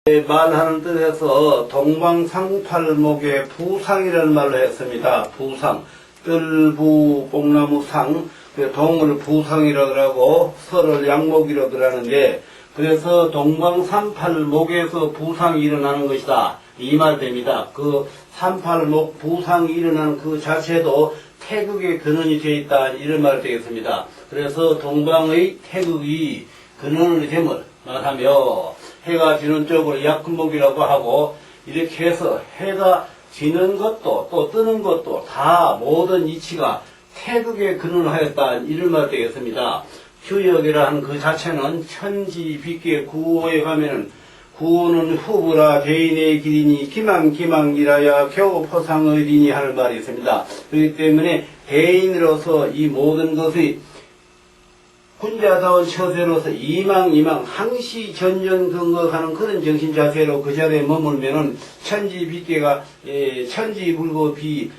말하는 뜻에서 동방상팔목의 부상이라는 말로 했습니다. 부상, 뜰부 뽕나무상, 동을 부상이라고 하고 설을 양목이라고 하는데, 그래서 동방상팔목에서 부상이 일어나는 것이다, 이 말 됩니다. 그 상팔목 부상이 일어나는 그 자체도 태극의 근원이 되어 있다, 이런 말 되겠습니다. 그래서 동방의 태극이 근원을 됨을 말하며, 해가 지는 쪽으로 약근목이라고 하고, 이렇게 해서 해가 지는 것도 또 뜨는 것도 다 모든 이치가 태극에 근원하였다, 이런 말 되겠습니다. 휴역이라는 그 자체는 천지빛계 구호에 가면은, 구호는 후부라 대인의 길이니 기망이라야 겨우 포상의리니 하는 말이 있습니다. 그렇기 때문에 대인으로서 이 모든 것이 군자다운 처세로서 이망 항시 전전긍긍하는 그런 정신 자세로 그 자리에 머물면은 천지빛계가 천지불고비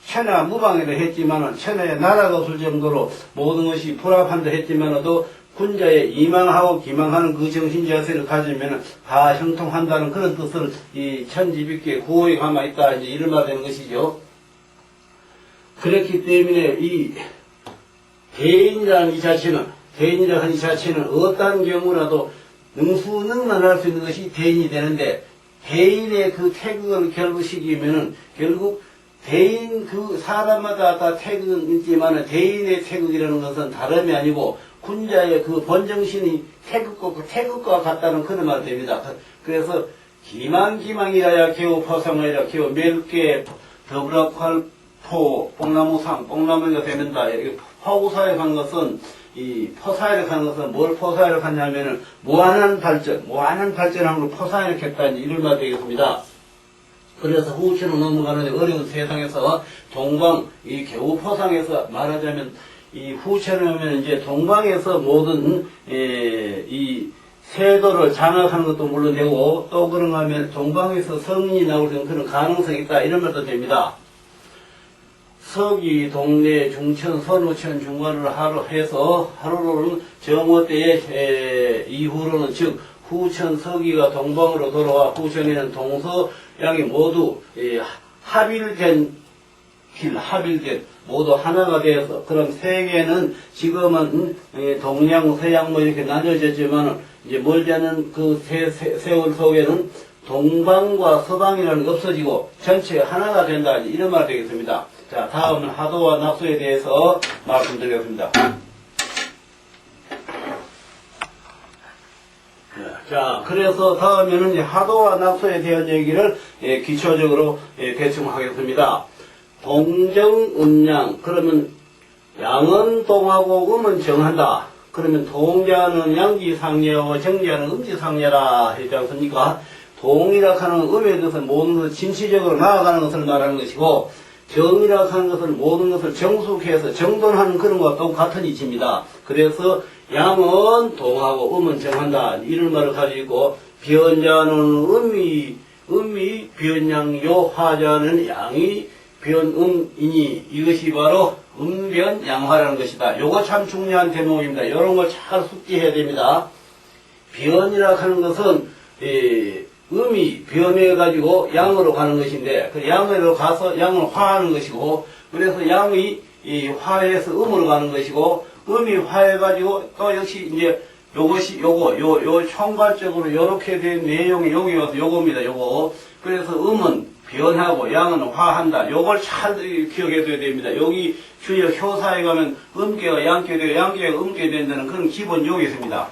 천하무방이라 했지만은 천하에 나라가 없을 정도로 모든 것이 불합한다 했지만도 군자의 이망하고 기망하는 그 정신 자세를 가지면은 다 형통한다는 그런 뜻을 이 천지빛계 구호에 감아 있다, 이제 이런 말 되는 것이죠. 그렇기 때문에 이 대인이라는 이 자체는 어떠한 경우라도 능수능란할 수 있는 것이 대인이 되는데, 대인의 그 태극을 결부시키면은 결국 대인 그 사람마다 다 태극은 있지만은 대인의 태극이라는 것은 다름이 아니고 군자의 그 본정신이 태극과 같다는 그런 말이 됩니다. 그래서 기망이라야 겨우 포상이라 겨우 멜게 더불어팔포 뽕나무가 되는다. 포구사에 간 것은, 이 포사에 간 것은 뭘 포사에 갔냐면은 무한한 발전함으로 포사에 했다, 이런 말 되겠습니다. 그래서 후치로 넘어가는 어려운 세상에서 동방, 이 겨우 포상에서 말하자면 이 후치로 하면 이제 동방에서 모든 이 세도를 장악하는 것도 물론 되고, 또 그런가 하면 동방에서 성인이 나올 수 있는 그런 가능성이 있다, 이런 말도 됩니다. 서기, 동래, 중천, 선우천, 중간을 해서 하루로는 정오 때에 이후로는 즉 후천, 서기가 동방으로 돌아와 후천에는 동서양이 모두 합일된 모두 하나가 되어서, 그럼 세계는 지금은 동양, 서양 뭐 이렇게 나눠졌지만 이제 멀지 않은 그 세월 속에는 동방과 서방이라는 게 없어지고 전체 하나가 된다, 이런 말 되겠습니다. 자, 다음은 하도와 낙소에 대해서 말씀드리겠습니다. 자, 그래서 다음에는 이제 하도와 낙소에 대한 얘기를 기초적으로 대충 하겠습니다. 동정음양, 그러면 양은 동하고 음은 정한다. 그러면 동자는 양지상례하고 정자는 음지상례라 했지 않습니까? 동이라 하는 음에 대해서 모든 것을 진취적으로 나아가는 것을 말하는 것이고, 정이라 하는 것은 모든 것을 정숙해서 정돈하는 그런 것과 똑같은 이치입니다. 그래서 양은 동하고 음은 정한다, 이런 말을 가지고 있고, 변자는 음이 변양요, 화자는 양이 변음이니, 이것이 바로 음변양화라는 것이다. 요거 참 중요한 대목입니다. 요런 걸 잘 숙지해야 됩니다. 변이라 하는 것은 음이 변해가지고 양으로 가는 것인데, 그 양으로 가서 양을 화하는 것이고, 그래서 양이 화해서 음으로 가는 것이고, 음이 화해가지고 또 역시 이제 요것이 요 총괄적으로 요렇게 된 내용이 여기 와서 요겁니다, 요거. 그래서 음은 변하고 양은 화한다. 요걸 잘 기억해 둬야 됩니다. 여기 주요 효사에 가면 음계가 양계 되고 양계가 음계 된다는 그런 기본 요기 있습니다.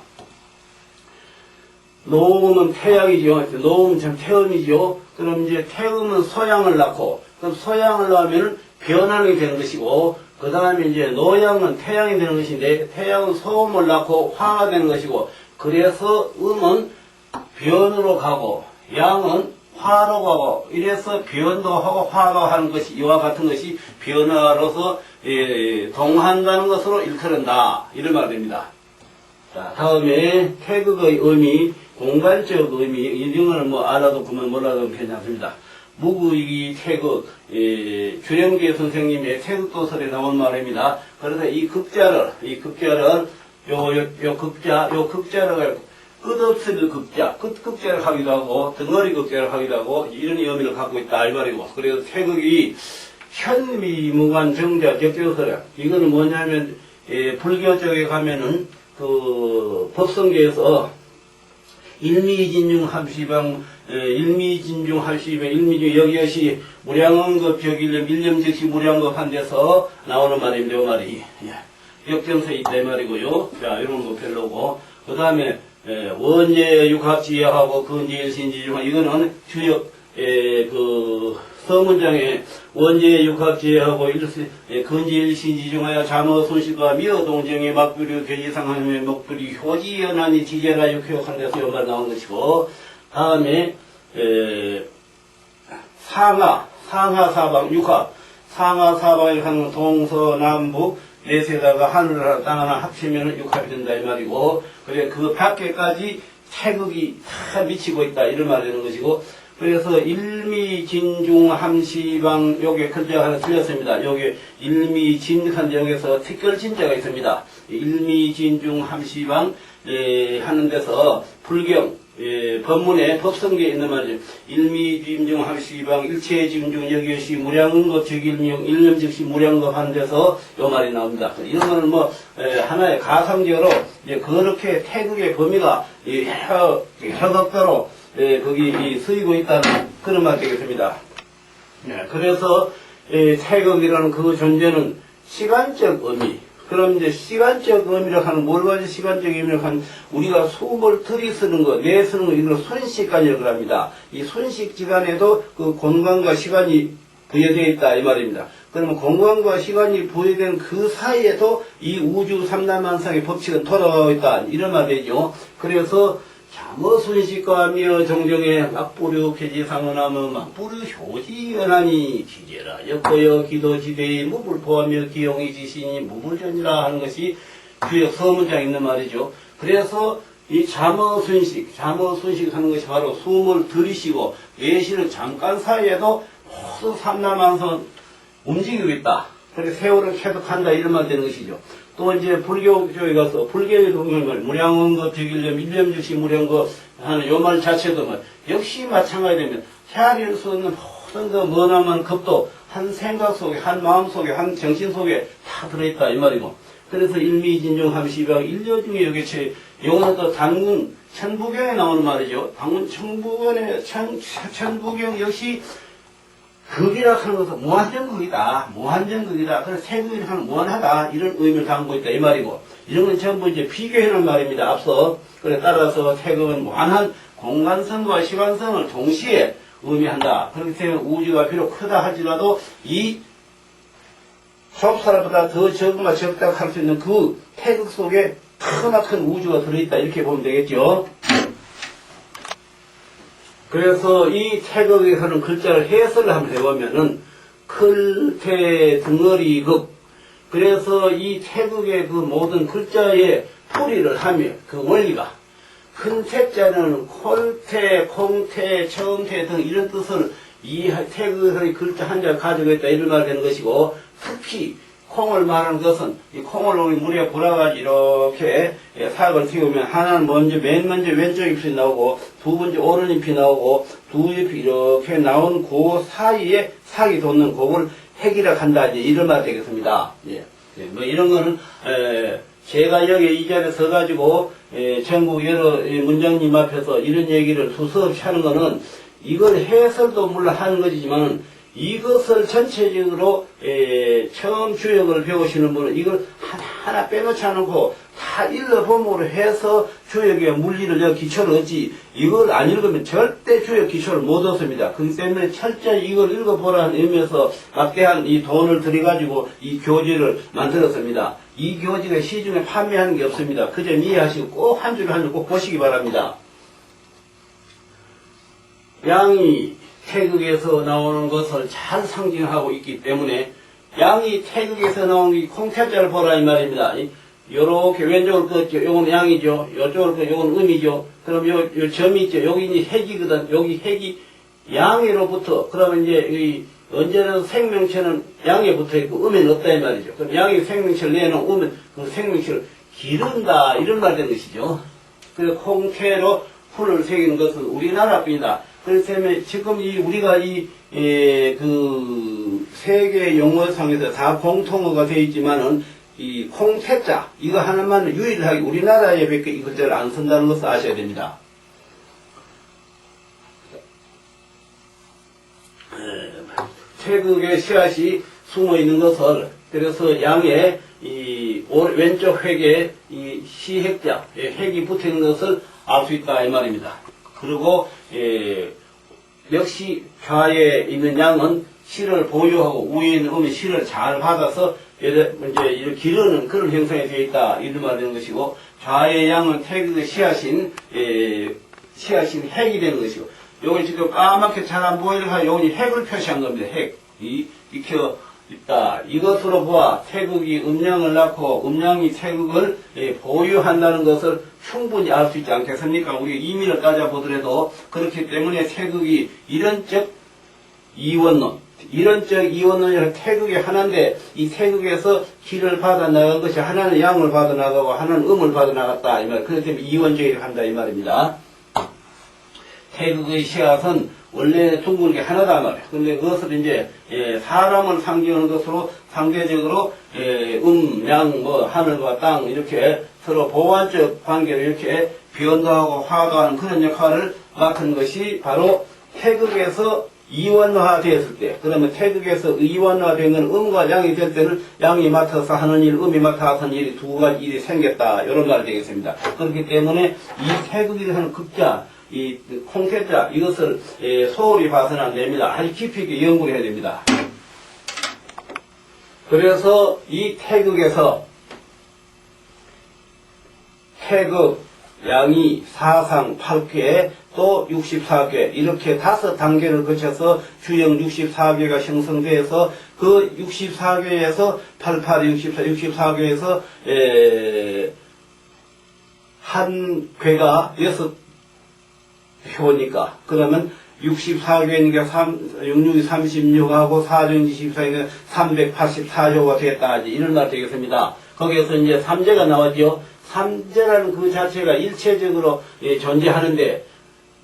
노음은 태양이죠. 노음은 참 태음이죠. 그럼 이제 태음은 소양을 낳고, 그럼 소양을 낳으면 변환이 되는 것이고, 그 다음에 이제 노양은 태양이 되는 것인데, 태양은 소음을 낳고 화가 되는 것이고, 그래서 음은 변으로 가고, 양은 화로 가고, 이래서 변도 하고 화도 하는 것이, 이와 같은 것이 변화로서 동한다는 것으로 일컬은다, 이런 말이 됩니다. 자, 다음에 태극의 의미, 공간적 의미, 이런 뭐 알아도 보면 몰라도 괜찮습니다. 무구이기 태극, 주령계 선생님의 태극도설에 나온 말입니다. 그래서 이 극자를, 요 극자를 끝없을 극자, 끝극자를 하기도 하고, 덩어리 극자를 하기도 하고, 이런 의미를 갖고 있다, 이 말이고. 그래서 태극이 현미무관 정자 적조서라. 이거는 뭐냐면, 불교 쪽에 가면은, 법성계에서, 일미진중 합시방, 일미진중 합시방, 일미진 여기여시 무량언급 벽일념 일념즉시 무량급 한 데서 나오는 말입니다. 이 말이. 역정서 있다 이 말이고요. 자, 이런 거 별로고. 그 다음에, 원예 육합지하고 근지일신지중, 이거는 주역, 서문장에 원예 육합지하고 근지일신지중하여 자모 손실과 미어동정의 막부류 괴지상함의 목부리 효지연한이 지제라 육회역한 데서 연말 나온 것이고, 다음에, 상하사방 육합, 상하사방에 하는 동서남북, 넷에다가 하늘 하나 땅 하나 합치면 육합이 된다 이 말이고, 그래 그 밖에까지 태극이 다 미치고 있다 이런 말이 되는 것이고, 그래서 일미진중함시방 요게 글자가 하나 틀렸습니다. 요게 일미진한데 여기서 특별진자가 있습니다. 일미진중함시방 하는 데서 불경 법문에 법성계에 있는 말이죠. 일미진중함시방 일체진중 여기시 무량급 적일명 일념즉시 무량급 하는 데서 요 말이 나옵니다. 이런 거는 뭐 하나의 가상적으로 이제 그렇게 태극의 범위가 혀각도로 거기 쓰이고 있다는 그런 말이 되겠습니다. 그래서 태극이라는 그 존재는 시간적 의미, 그럼 이제 시간적 의미를 하는, 뭘 가지고 시간적 의미를 하는, 우리가 숨을 들이쓰는 거, 내쓰는 거, 이걸 순식간이라고 합니다. 이 순식지간에도 그 공간과 시간이 부여되어 있다, 이 말입니다. 그러면 공간과 시간이 부여된 그 사이에도 이 우주 삼라만상의 법칙은 돌아가고 있다, 이런 말이죠. 그래서 자머순식과며 정정에 막부류 폐지상언하며 막부류 효지연하니 기제라 역고여 기도지대의 무불포하며 기용이 지신이 무불전이라 하는 것이 주역 서문장에 있는 말이죠. 그래서 이 자머순식 하는 것이 바로 숨을 들이쉬고 내쉬는 잠깐 사이에도 모두 삼라만상 움직이고 있다. 그래서 세월을 캐득한다 이런 말 되는 것이죠. 또 이제 불교 쪽에 가서 불교의 동경을 무량언급 적일념 일념즉시 무량급 하는 요 말 자체도 뭐 역시 마찬가지되면 헤아릴 수 없는 모든 그 머나먼 급도 한 생각 속에 한 마음 속에 한 정신 속에 다 들어있다 이 말이고, 그래서 일미진중함시방 일여중에 여기체 요거는 또 당군 천부경에 나오는 말이죠. 당군 천부경 역시 극이라 하는 것은 무한정극이다. 무한정극이다. 그래서 태극이라 하는 무한하다. 이런 의미를 담고 있다. 이 말이고. 이런 건 전부 이제 비교해놓은 말입니다. 앞서. 그래, 따라서 태극은 무한한 공간성과 시간성을 동시에 의미한다. 그렇기 때문에 우주가 비록 크다 할지라도 이 좁사람보다 더 적은가 적다고 할 수 있는 그 태극 속에 크나큰 우주가 들어있다. 이렇게 보면 되겠죠. 그래서 이 태극에 하는 글자를 해설을 한번 해보면은 클태 덩어리 극, 그래서 이 태극의 그 모든 글자의 풀이를 하며 그 원리가 큰 태자는 콜태, 콩태, 청태 등 이런 뜻을 이 태극의 글자 한자가 가지고 있다 이런 말이 되는 것이고, 특히 콩을 말하는 것은 이 콩을 우리 물에 불어가지고 이렇게 사각을 튀우면 하나는 맨 먼저 왼쪽 잎이 나오고 두 번째 오른 잎이 나오고 두 잎이 이렇게 나온 그 사이에 사기 돋는 그걸 핵이라 한다 이런 말 되겠습니다. 뭐 이런 거는 제가 여기 이 자리에 서가지고 전국 여러 문장님 앞에서 이런 얘기를 두서없이 하는 거는 이걸 해설도 물론 하는 것이지만 이것을 전체적으로 처음 주역을 배우시는 분은 이걸 하나하나 빼놓지 않고 다 읽어봄으로 해서 주역의 물리를 기초를 얻지, 이걸 안 읽으면 절대 주역 기초를 못 얻습니다. 그렇기 때문에 철저히 이걸 읽어보라는 의미에서 막대한 이 돈을 들여가지고 이 교지를 만들었습니다. 이 교지가 시중에 판매하는 게 없습니다. 그 점 이해하시고 꼭 한 줄 한 줄 꼭 보시기 바랍니다. 양이 태극에서 나오는 것을 잘 상징하고 있기 때문에 양이 태극에서 나오는 이 콩태자를 보라 이 말입니다. 요렇게 왼쪽을 껐죠. 요건 양이죠. 요쪽을 껐죠. 요건 음이죠. 그럼 요 점이 있죠. 여기 이제 핵이거든. 여기 핵이 양에로부터, 그러면 이제 언제나 생명체는 양에 붙어 있고 음에는 없다 이 말이죠. 그럼 양이 생명체를 내놓으면 그 생명체를 기른다 이런 말 되는 것이죠. 그 콩태로 풀을 새기는 것은 우리나라뿐이다. 그렇기 때문에 지금 우리가 그 세계 용어상에서 다 공통어가 되어 있지만은 이 콩태자 이거 하나만 유일하게 우리나라에 밖에 이 글자를 안 쓴다는 것을 아셔야 됩니다. 태극의 씨앗이 숨어 있는 것을 그래서 양의 이 왼쪽 획에 이 시획자 획이 붙어 있는 것을 알 수 있다 이 말입니다. 그리고 역시 좌에 있는 양은 실을 보유하고 우에 있는 음의 실을 잘 받아서 이제 이렇게 기르는 그런 형상이 되어 있다 이런 말이 되는 것이고 좌의 양은 태극의 씨앗인 핵이 되는 것이고 요건 지금 까맣게 잘 안 보이니까 요건 핵을 표시한 겁니다. 핵. 익혀 있다. 이것으로 보아 태극이 음양을 낳고 음양이 태극을 보유한다는 것을 충분히 알 수 있지 않겠습니까? 우리 이민을 따져보더라도 그렇기 때문에 태극이 이론적 이원론이라는 태극이 하나인데 이 태극에서 기를 받아 나간 것이 하나는 양을 받아 나가고 하나는 음을 받아 나갔다 이 말. 그렇기 때문에 이원적이라 한다 이 말입니다. 태극의 씨앗은 원래 둥근 게 하나다 말이에요. 근데 그것을 이제 사람을 상징하는 것으로 상대적으로 양, 하늘과 땅 이렇게 서로 보완적 관계를 이렇게 변도하고 화도하는 그런 역할을 맡은 것이 바로 태극에서 이원화 되었을 때, 그러면 태극에서 이원화 된 건 음과 양이 될 때는 양이 맡아서 하는 일, 음이 맡아서 하는 일이 두 가지 일이 생겼다. 이런 말이 되겠습니다. 그렇기 때문에 이 태극이라는 극자, 이 콩태자, 이것을 소홀히 봐서는 안 됩니다. 아주 깊이 있게 연구를 해야 됩니다. 그래서 이 태극에서 태극, 양이 사상 8개, 또 64개, 이렇게 5단계를 거쳐서 주형 64개가 형성돼서 그 64개에서 88, 64개에서 한 괴가 6표니까, 그러면 64개니까 66이 36하고 4중 24니까 384조가 되겠다. 이런 말 되겠습니다. 거기에서 이제 3제가 나왔죠. 3제라는 그 자체가 일체적으로 존재하는데,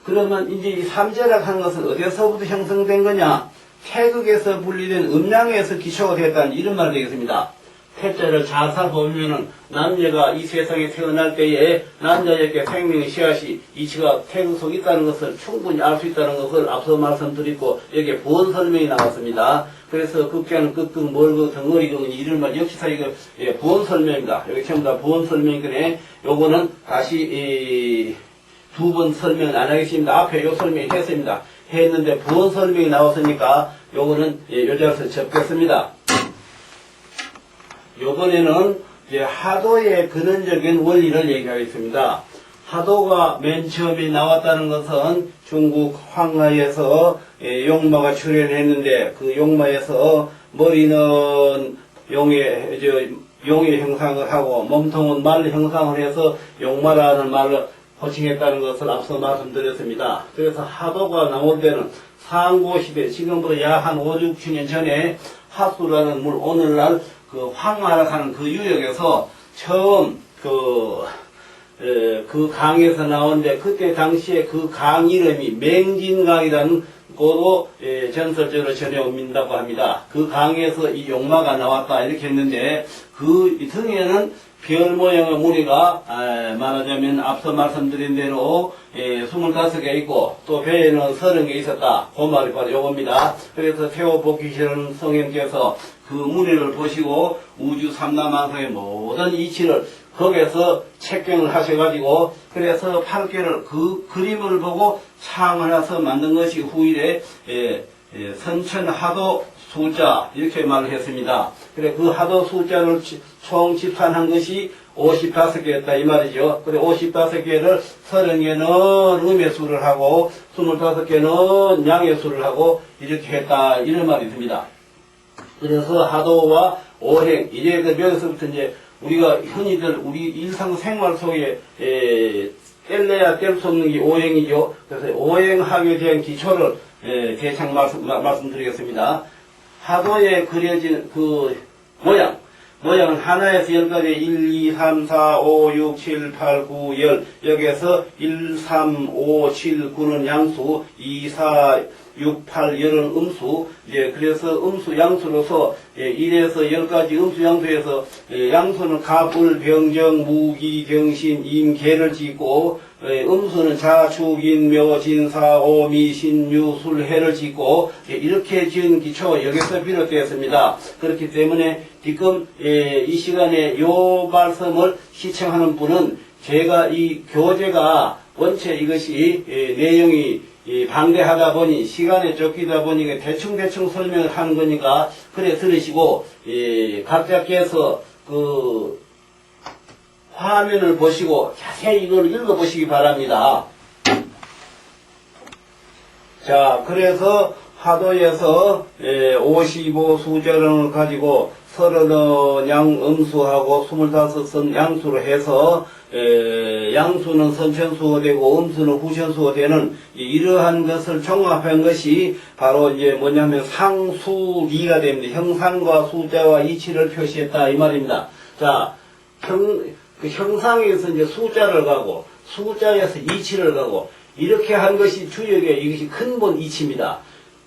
그러면 이제 이 3제라고 하는 것은 어디서부터 형성된 거냐? 태극에서 분리된 음양에서 기초가 되었다는 이런 말이 되겠습니다. 태자를 잘 살펴보면은 남녀가 이 세상에 태어날 때에 남자에게 생명의 씨앗이 이치가 태극 속에 있다는 것을 충분히 알 수 있다는 것을 앞서 말씀드렸고 여기에 보원 설명이 나왔습니다. 그래서 극자는 끄끄 멀고 덩어리 경은 이런 말 역시사 이거 보원 설명입니다. 여기 전부 다 보원 설명이니까 요거는 다시 두 번 설명은 안 하겠습니다. 앞에 요 설명이 했습니다. 했는데 보원 설명이 나왔으니까 요거는 요 자리에서 접겠습니다. 요번에는 이제 하도의 근원적인 원리를 얘기하겠습니다. 하도가 맨 처음에 나왔다는 것은 중국 황하에서 용마가 출현했는데 그 용마에서 머리는 용의 형상을 하고 몸통은 말 형상을 해서 용마라는 말을 호칭했다는 것을 앞서 말씀드렸습니다. 그래서 하도가 나올 때는 상고시대, 지금부터 약 한 5, 6천 전에 하수라는 물, 오늘날 그 황하라 하는 그 유역에서 처음 그 강에서 나오는데 그때 당시에 그 강 이름이 맹진강이라는 거로 전설적으로 전해옵니다고 합니다. 그 강에서 이 용마가 나왔다 이렇게 했는데 그 등에는 별 모양의 무늬가 말하자면 앞서 말씀드린 대로 25개 있고 또 배에는 30개 있었다. 그 말이 바로 요겁니다. 그래서 태호복귀시는 성현께서 그 무늬를 보시고 우주 삼라만상의 모든 이치를 거기에서 책경을 하셔가지고 그래서 8개를 그 그림을 보고 창을 해서 만든 것이 후일에 선천하도 숫자 이렇게 말을 했습니다. 그래 그 하도 숫자를 총 집산한 것이 55개였다 이 말이죠. 그래 55개를 30개는 음의 수를 하고 25개는 양의 수를 하고 이렇게 했다 이런 말이 있습니다. 그래서 하도와 오행 이제 여기서부터 이제 우리가 흔히들 우리 일상생활 속에 뗄래야 뗄 수 없는 게 오행이죠. 그래서 오행학에 대한 기초를 대충 말씀드리겠습니다. 하도에 그려진 그 모양, 모양은 하나에서 10까지 1, 2, 3, 4, 5, 6, 7, 8, 9, 10 여기에서 1, 3, 5, 7, 9는 양수 2, 4, 6, 8, 10은 음수 그래서 음수 양수로서 1에서 10까지 음수 양수에서 양수는 갑을 병정 무기 병신 임계를 짓고 음수는 자, 축, 인, 묘, 진, 사, 오, 미, 신, 유, 술, 해를 짓고 이렇게 지은 기초 여기서 비롯되었습니다. 그렇기 때문에 지금 이 시간에 요 말씀을 시청하는 분은 제가 이 교재가 원체 이것이 내용이 방대하다 보니 시간에 쫓기다 보니 대충 설명을 하는 거니까 그래 들으시고 각자께서 그 화면을 보시고 자세히 이걸 읽어보시기 바랍니다. 자, 그래서 화도에서 55 수절을 가지고 30은 양음수하고 25은 양수로 해서 양수는 선천수가 되고 음수는 후천수가 되는 이러한 것을 종합한 것이 바로 이제 뭐냐면 상수리가 됩니다. 형상과 숫자와 이치를 표시했다 이 말입니다. 자, 그 형상에서 이제 숫자를 가고 숫자에서 이치를 가고 이렇게 한 것이 주역의 이것이 근본 이치입니다.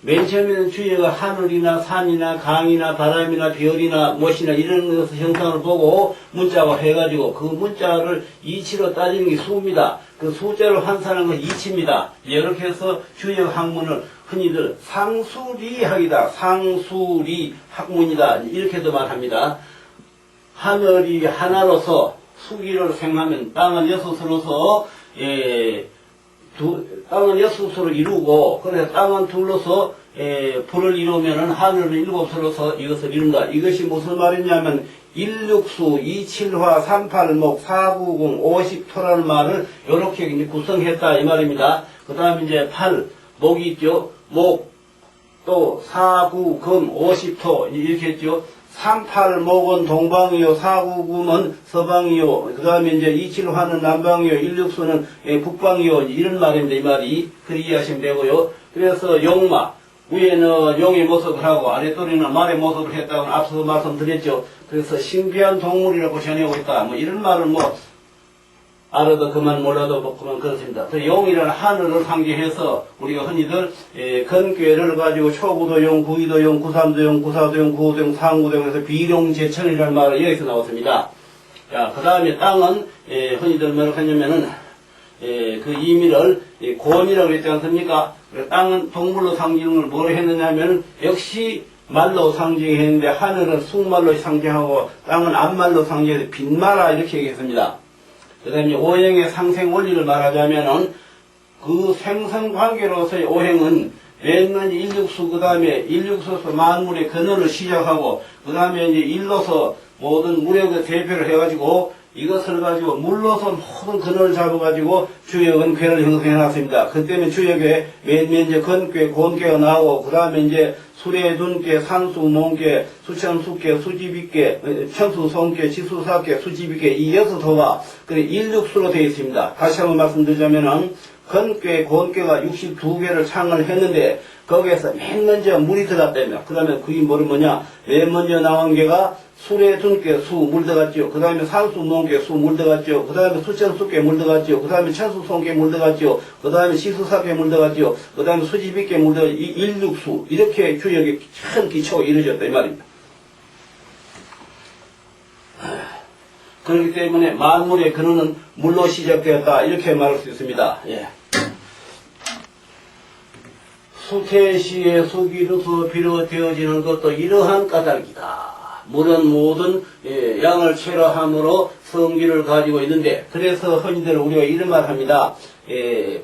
맨 처음에는 주역가 하늘이나 산이나 강이나 바람이나 별이나 무엇이나 이런 것을 형상을 보고 문자가 해가지고 그 문자를 이치로 따지는 게 수입니다. 그 숫자를 환산하는 건 이치입니다. 이렇게 해서 주역 학문을 흔히들 상수리학이다. 상수리 학문이다. 이렇게도 말합니다. 하늘이 하나로서 수기를 생각하면 땅은 여섯으로서 땅은 여섯으로 이루고 그래서 땅은 둘로서 불을 이루면은 하늘은 일곱으로서 이것을 이룬다. 이것이 무슨 말이냐면 1육수, 2칠화, 38목, 490, 50토라는 말을 이렇게 이제 구성했다 이 말입니다. 그 다음에 이제 8, 목이 있죠. 목, 또 4, 9, 금, 50토 이렇게 했죠. 38목은 동방이요, 499은 서방이요, 그 다음에 이제 27화는 남방이요, 169는 북방이요, 이런 말입니다, 이 말이. 그렇게 이해하시면 되고요. 그래서 용마, 위에는 용의 모습을 하고, 아랫도리는 말의 모습을 했다고 앞서 말씀드렸죠. 그래서 신비한 동물이라고 전하고 있다. 뭐, 이런 말은 뭐, 알아도 그만 몰라도 뭐 그만 그렇습니다. 그 용이라는 하늘을 상징해서 우리가 흔히들 건괴를 가지고 초구도용, 구이도용, 구삼도용, 구사도용, 구호도용, 상구도용 해서 비룡제천이라는 말이 여기서 나왔습니다. 자, 그 다음에 땅은 흔히들 뭐라고 하냐면은 그 의미를 곤이라고 했지 않습니까? 땅은 동물로 상징을 뭐로 했느냐면 역시 말로 상징했는데 하늘은 숙말로 상징하고 땅은 암말로 상징해서 빈마라 이렇게 얘기했습니다. 그 다음에 오행의 상생 원리를 말하자면은 그 생성관계로서의 오행은 맨날 일육수 그 다음에 일육수에서 만물의 근원을 시작하고 그 다음에 이제 일로서 모든 무력의 대표를 해가지고 이것을 가지고 물로서 모든 근원을 잡아가지고 주역은 괴를 형성해놨습니다. 그 때문에 주역에 맨 이제 건괴, 곤괴가 나오고 그 다음에 이제 수레, dun괴, 산수, 몽괴, 수천수괴, 수지비괴, 천수성괴, 지수사괴, 수지비괴 이 6호가 그래 일육수로 되어 있습니다. 다시 한번 말씀드리자면은 건괴, 곤괴가 62개를 창을 했는데 거기에서 맨 먼저 물이 들어갔다며. 그 다음에 그게 뭐냐 맨 먼저 나온 게가 수레, dun괴, 수 물 들어갔죠. 그 다음에 산수, 몽괴, 수 물 들어갔죠. 그 다음에 수천수괴 물 들어갔죠. 그 다음에 천수성괴 물 들어갔죠. 그 다음에 시수사괴 물 들어갔죠. 그 다음에 수지비괴 물 들어갔죠. 이 일육수 이렇게 주역이 큰 기초가 이루어졌다 이 말입니다. 그렇기 때문에 만물의 근원은 물로 시작되었다 이렇게 말할 수 있습니다. 예. 수태시의 수기로서 비롯되어지는 것도 이러한 까닭이다. 물은 모든 양을 체로함으로 성기를 가지고 있는데 그래서 흔히들 우리가 이런 말 합니다.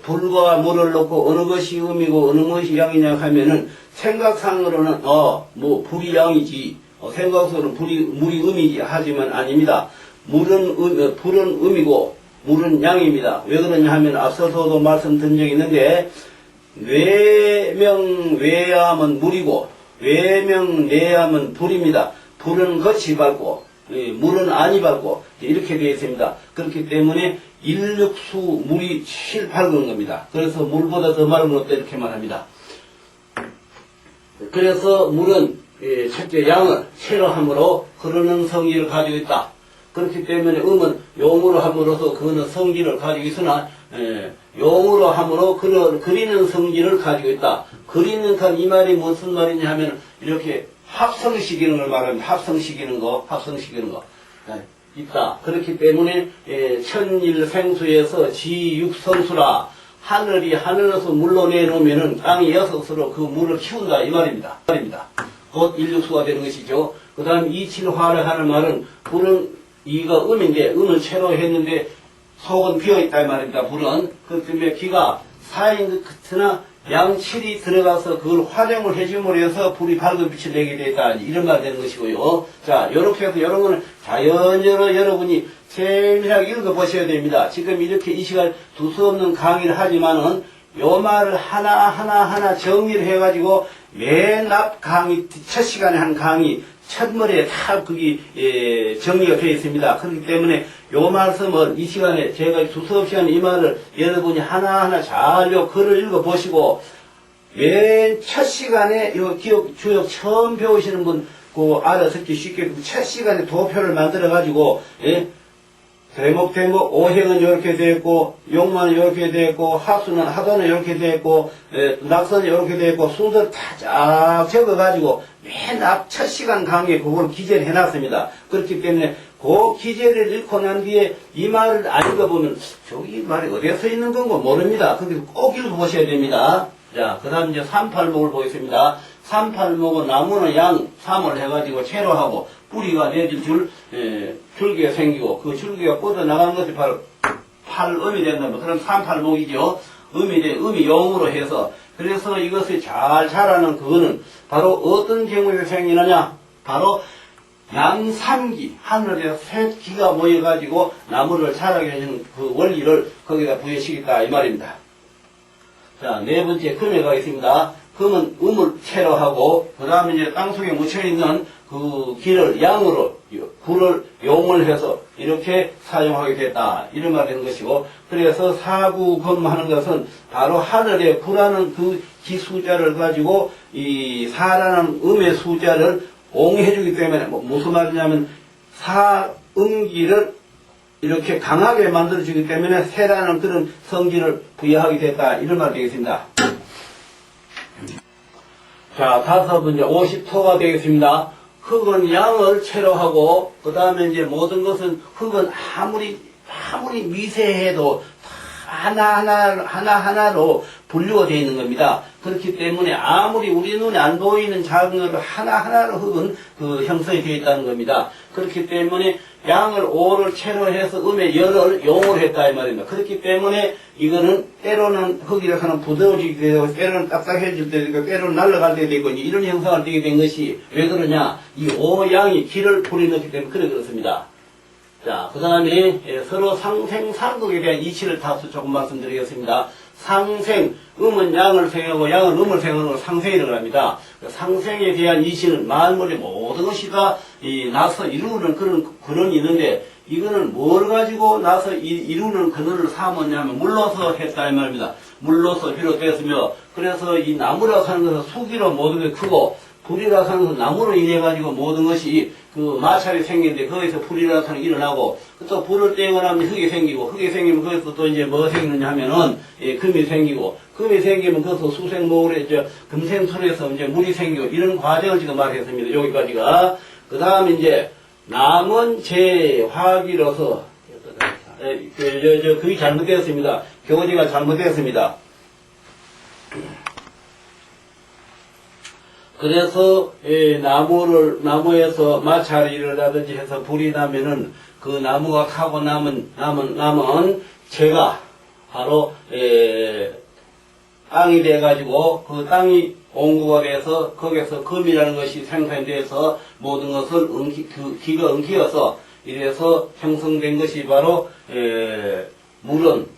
불과 물을 놓고 어느 것이 음이고 어느 것이 양이냐 하면은 생각상으로는 뭐 불이 양이지 생각상으로는 물이 음이지 하지만 아닙니다. 불은 음이고 물은 양입니다. 왜 그러냐 하면 앞서서도 말씀드린 적이 있는데 외명외암은 물이고 외명내암은 불입니다. 불은 겉이 밝고 물은 안이 밝고 이렇게 되어 있습니다. 그렇기 때문에 일육수 물이 제일 밝은 겁니다. 그래서 물보다 더 맑은 것도 이렇게 말합니다. 그래서 물은 첫째 양은 체로함으로 흐르는 성질을 가지고 있다. 그렇기 때문에 음은 용으로 함으로써 그는 성질을 가지고 있으나 용으로 함으로 그리는 성질을 가지고 있다. 그리는 이 말이 무슨 말이냐 하면 이렇게 합성시키는 걸 말합니다. 합성시키는 거 있다. 그렇기 때문에 천일생수에서 지육성수라 하늘에서 물로 내놓으면은 땅이 여섯으로 그 물을 키운다 이 말입니다. 곧 인류수가 되는 것이죠. 그 다음 이칠화를 하는 말은 불은 이가 음인데 음을 채로 했는데 속은 비어있다 이 말입니다. 불은 그 때문에 기가 사인 그나 양칠이 들어가서 그걸 활용을 해줌으로 해서 불이 밝은 빛을 내게 되었다 이런 말 되는 것이고요. 자, 요렇게 해서 이런 거는 자연적으로 여러분이 세밀하게 읽어보셔야 됩니다. 지금 이렇게 이 시간 두서없는 강의를 하지만은 요 말을 하나 정리를 해가지고 맨 앞 강의 첫 시간에 한 강의 첫머리에 다 그게 정리가 되어 있습니다. 그렇기 때문에 요 말씀을 이 시간에 제가 두서없이 하는 이 말을 여러분이 하나하나 잘 요 글을 읽어보시고 맨 첫 시간에 요 기억 주역 처음 배우시는 분 그 알아듣기 쉽게 첫 시간에 도표를 만들어 가지고 대목 오행은 이렇게 되어 있고 용만은 이렇게 되어 있고 하도는 이렇게 되어 있고 낙선은 이렇게 되어 있고 순서를 다 쫙 적어 가지고 맨 앞 첫 시간 강의에 그걸 기재를 해놨습니다. 그렇기 때문에 그 기재를 읽고 난 뒤에 이 말을 안 읽어보면 저기 말이 어디에 서 있는 건가 모릅니다. 근데 꼭 읽어보셔야 됩니다. 자, 그 다음 이제 38목을 보겠습니다. 38목은 나무는 양 3을 해가지고 채로 하고 뿌리가 내질 줄기가 생기고 그 줄기가 뻗어나가는 것이 바로 팔음이 된다면 그런 38목이죠. 음이 용으로 해서 그래서 이것을 잘 자라는 그거는 바로 어떤 경우에 생기느냐 바로 양삼기 하늘에 셋 기가 모여가지고 나무를 자라게 하는 그 원리를 거기다 부여시켰다 이 말입니다. 자, 네 번째 금에 가겠습니다. 금은 음을 채로 하고 그 다음에 이제 땅속에 묻혀있는 그 기를 양으로 불을 용을 해서 이렇게 사용하게 됐다 이런 말이 되는 것이고 그래서 사구금하는 것은 바로 하늘에 불하는 그 기수자를 가지고 이 사라는 음의 수자를 옹해주기 때문에 무슨 말이냐면 사음기를 이렇게 강하게 만들어주기 때문에 새라는 그런 성질을 부여하게 됐다 이런 말이 되겠습니다. 자, 다섯 번째 50토가 되겠습니다. 흙은 양을 채로 하고 그 다음에 이제 모든 것은 흙은 아무리 미세해도 하나하나로 분류가 되어 있는 겁니다. 그렇기 때문에 아무리 우리 눈에 안 보이는 작은 것도 하나하나로 흙은 그 형성이 되어 있다는 겁니다. 그렇기 때문에 양을 오를 채로 해서 음의 열을 용을 했다 이 말입니다. 그렇기 때문에 이거는 때로는 흙이라 하는 부드러워지게 되고 때로는 딱딱해질 때도 있고 때로는 날아갈 때도 있고 이런 형상을 띠게 된 것이 왜 그러냐 이 오양이 기를 불어넣기 때문에 그렇습니다. 자, 그 다음에 서로 상생상극에 대한 이치를 다소 조금 말씀드리겠습니다. 상생, 음은 양을 생하고 양은 음을 생하는 걸 상생이라고 합니다. 상생에 대한 이치는 만물의 모든 것이 다 나서 이루는 그런 근원이 있는데 이거는 뭘 가지고 나서 이루는 근원을 삼았냐면 물로서 했다 이 말입니다. 물로서 비롯됐으며 그래서 이 나무라고 하는 것은 수기로 모든 게 크고 불이라고 하는 것은 나무로 인해 가지고 모든 것이 그 마찰이 생기는데 거기서 불이라고 하는 게 일어나고 또 불을 떼고 나면 흙이 생기고 흙이 생기면 거기서 또 이제 뭐가 생기느냐 하면은 금이 생기고 금이 생기면 거기서 수생목으로 금생술에서 이제 물이 생기고 이런 과정을 지금 말했습니다. 여기까지가. 그 다음에 이제 남은 제 화기로서 그게 잘못되었습니다. 교지가 잘못되었습니다. 그래서 나무에서 마찰이 일어나든지 해서 불이 나면은 그 나무가 타고 남은 재가 바로 땅이 돼가지고 그 땅이 옹구가 돼서 거기서 금이라는 것이 생산돼서 모든 것을 기가 엉키어서 이래서 형성된 것이 바로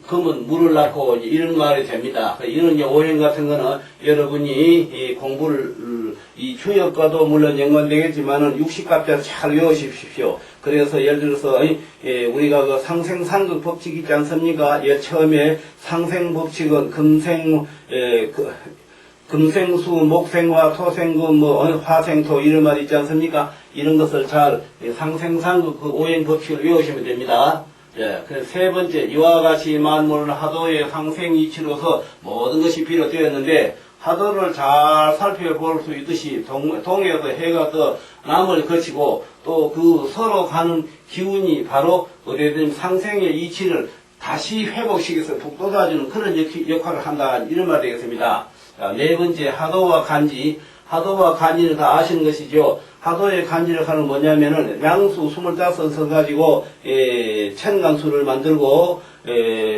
금은 물을 낳고 이런 말이 됩니다. 이런 오행 같은 거는 여러분이 공부를 이 주역과도 물론 연관되겠지만은 육식갑자를 잘 외우십시오. 그래서 예를 들어서 우리가 그 상생상극 법칙 있지 않습니까? 처음에 상생법칙은 금생수, 목생화, 토생금, 화생토 이런 말 있지 않습니까? 이런 것을 잘 상생상극 그 오행 법칙을 외우시면 됩니다. 예, 세 번째, 이와 같이 만물은 하도의 상생이치로서 모든 것이 비롯되었는데 하도를 잘 살펴볼 수 있듯이 동에서 해가 또 남을 거치고 또 그 서로 가는 기운이 바로 어디든 상생의 이치를 다시 회복시켜서 북돋아주는 그런 역할을 한다 이런 말이 되겠습니다. 자, 네 번째, 하도와 간지. 하도와 간지는 다 아시는 것이죠. 하도의 간지를 하는 뭐냐면은 양수 25을 써가지고 천간수를 만들고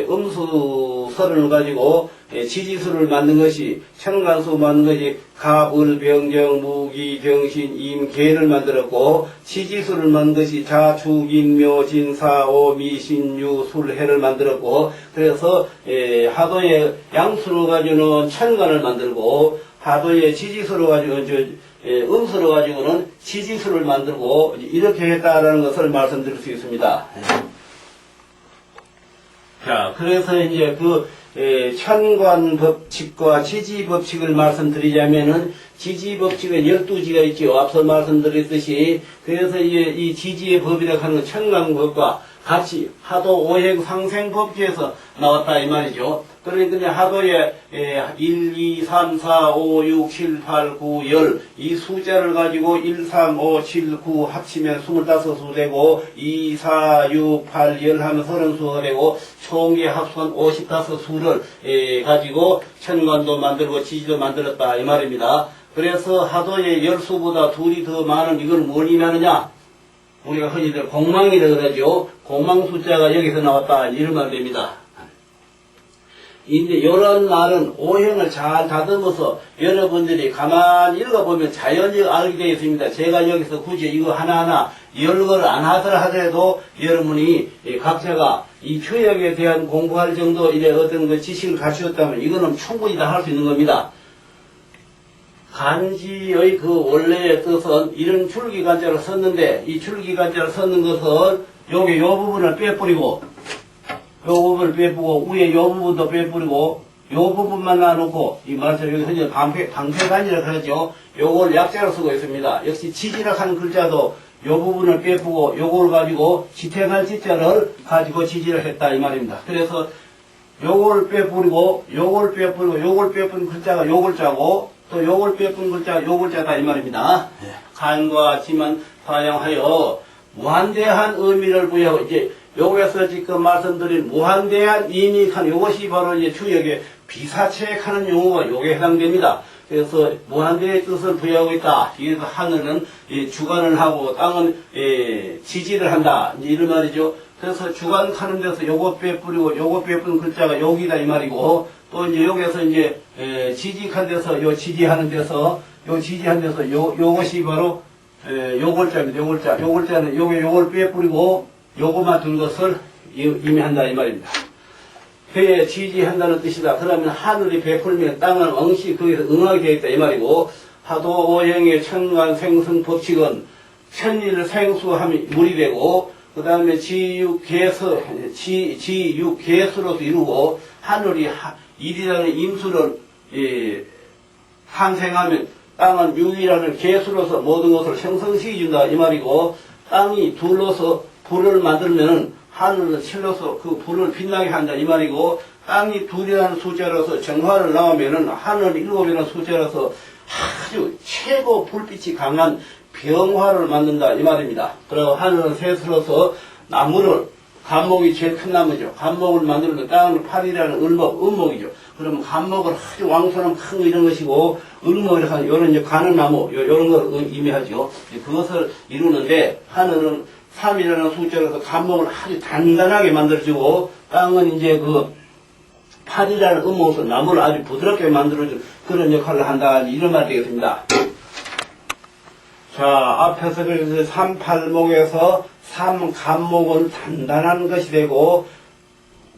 음수 30을 가지고 지지수를 만든 것이 천간수 만든 것이 갑, 을, 병정, 무기, 병신, 임, 계를 만들었고 지지수를 만든 것이 자, 축, 인, 묘, 진, 사, 오, 미, 신, 유, 술, 해를 만들었고 그래서 하도의 양수로 가지고는 천간을 만들고 하도의 지지수로 가지고 음수로 가지고는 지지수를 만들고 이렇게 했다라는 것을 말씀드릴 수 있습니다. 자, 그래서 이제 천관 법칙과 지지 법칙을 말씀드리자면은 지지 법칙은 12지가 있죠. 앞서 말씀드렸듯이. 그래서 이 지지의 법이라고 하는 건 천간법과 같이 하도 오행 상생 법칙에서 나왔다 이 말이죠. 그러니까 하도에 1, 2, 3, 4, 5, 6, 7, 8, 9, 10 이 숫자를 가지고 1, 3, 5, 7, 9 합치면 25수 되고 2, 4, 6, 8, 10 하면 30수가 되고 총계 합선 55수를 가지고 천간도 만들고 지지도 만들었다 이 말입니다. 그래서 하도의 10수보다 둘이 더 많은 이걸 뭘 의미하느냐? 우리가 흔히들 공망이라고 그러죠. 공망 숫자가 여기서 나왔다 이런 말 됩니다. 이제 이런 말은 오행을 잘 다듬어서 여러분들이 가만히 읽어보면 자연히 알게 되어 있습니다. 제가 여기서 굳이 이거 하나하나 열거를 안 하더라도 여러분이 각자가 이 추역에 대한 공부할 정도 이래 어떤 그 지식을 갖추었다면 이거는 충분히 다 할 수 있는 겁니다. 간지의 그 원래의 뜻은 이런 줄기간자를 썼는데 이 줄기간자를 썼는 것은 여기 요 부분을 빼뿌리고 요 부분을 빼뿌고 위에 요 부분도 빼뿌리고 요 부분만 놔놓고 이 말씀 여기 현재 방패간이라고 하죠. 요걸 약자로 쓰고 있습니다. 역시 지지락 하는 글자도 요 부분을 빼뿌고 요걸 가지고 지탱할 지자를 가지고 지지를 했다 이 말입니다. 그래서 요걸 빼뿌리고 요걸 빼뿌리고 요걸 빼뿌린 글자가 요 글자고 또 요걸 빼뿐 글자가 요 글자다 이 말입니다. 간과 지만 사양하여 무한대한 의미를 부여하고 이제 여기서 지금 말씀드린 무한대한 이익한 이것이 바로 이제 주역에 비사체액하는 용어가 요게 해당됩니다. 그래서 무한대의 뜻을 부여하고 있다. 그래서 하늘은 주관을 하고 땅은 지지를 한다. 이제 이런 말이죠. 그래서 주관하는 데서 요거 빼뿌리고 요거 빼뿌린 글자가 여기다 이 말이고 또 이제 여기서 이제 지직한 데서 요 지지하는 데서 요 지지한 데서 요것이 바로 요 글자입니다. 요 글자. 요 글자는 요걸 빼뿌리고 요것만 둔 것을 의미한다 이 말입니다. 배에 지지한다는 뜻이다. 그러면 하늘이 베풀면 땅은 응시 거기서 응하게 되어 있다 이 말이고 하도 오행의 천간 생성 법칙은 천일 생수함이 물이 되고 그 다음에 지육계수로서 이루고 하늘이 일이라는 임수를 탄생하면 땅은 육이라는 계수로서 모든 것을 형성시켜준다 이 말이고 땅이 둘로서 불을 만들면은 하늘은 실로서 그 불을 빛나게 한다 이 말이고 땅이 둘이라는 숫자로서 정화를 나오면은 하늘은 7이라는 숫자로서 아주 최고 불빛이 강한 병화를 만든다 이 말입니다. 그리고 하늘은 셋으로서 나무를 간목이 제일 큰 나무죠. 간목을 만들면 땅은 8이라는 을목이죠. 그러면 간목을 아주 왕손한 큰 거 이런 것이고 을목이라고 하는 요런 이제 가는 나무 요런 걸 의미하죠. 그것을 이루는데 하늘은 3이라는 숫자로서 간목을 아주 단단하게 만들어주고 땅은 이제 그 8이라는 음목으로서 나무를 아주 부드럽게 만들어주는 그런 역할을 한다 이런 말이 되겠습니다. 자, 앞에서 그래서 3팔목에서 3간목은 단단한 것이 되고